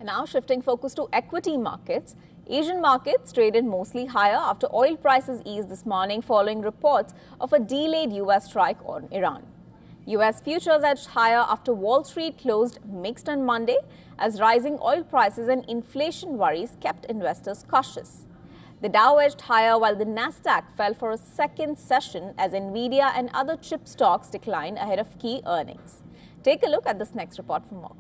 And now shifting focus to equity markets. Asian markets traded mostly higher after oil prices eased this morning following reports of a delayed U.S. strike on Iran. U.S. futures edged higher after Wall Street closed mixed on Monday as rising oil prices and inflation worries kept investors cautious. The Dow edged higher while the Nasdaq fell for a second session as Nvidia and other chip stocks declined ahead of key earnings. Take a look at this next report for more.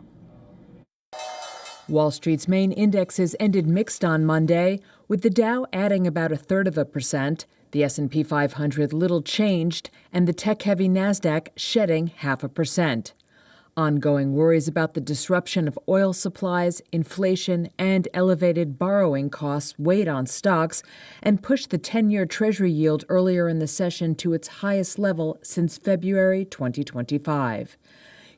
Wall Street's main indexes ended mixed on Monday, with the Dow adding about 0.33%, the S&P 500 little changed, and the tech-heavy Nasdaq shedding 0.5%. Ongoing worries about the disruption of oil supplies, inflation, and elevated borrowing costs weighed on stocks and pushed the 10-year Treasury yield earlier in the session to its highest level since February 2025.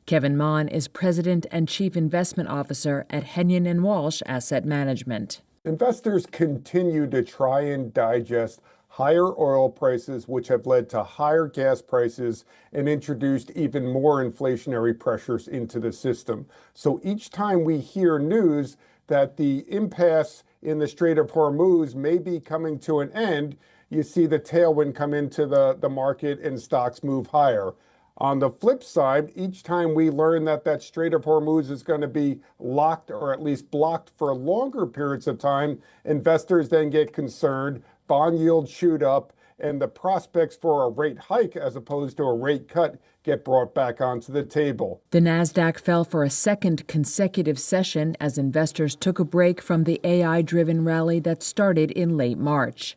Kevin Mon is President and Chief Investment Officer at Henyon & Walsh Asset Management. Investors continue to try and digest higher oil prices, which have led to higher gas prices and introduced even more inflationary pressures into the system. So each time we hear news that the impasse in the Strait of Hormuz may be coming to an end, you see the tailwind come into the market and stocks move higher. On the flip side, each time we learn that that Strait of Hormuz is going to be locked or at least blocked for longer periods of time, investors then get concerned, bond yields shoot up, and the prospects for a rate hike as opposed to a rate cut get brought back onto the table. The Nasdaq fell for a second consecutive session as investors took a break from the AI-driven rally that started in late March.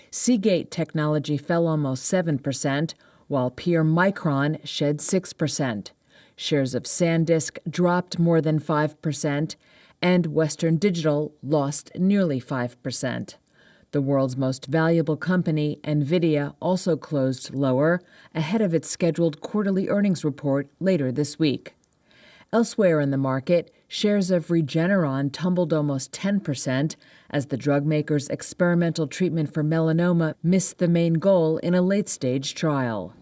Seagate Technology fell almost 7%, while peer Micron shed 6%. Shares of SanDisk dropped more than 5%, and Western Digital lost nearly 5%. The world's most valuable company, NVIDIA, also closed lower, ahead of its scheduled quarterly earnings report later this week. Elsewhere in the market, shares of Regeneron tumbled almost 10% as the drug maker's experimental treatment for melanoma missed the main goal in a late-stage trial.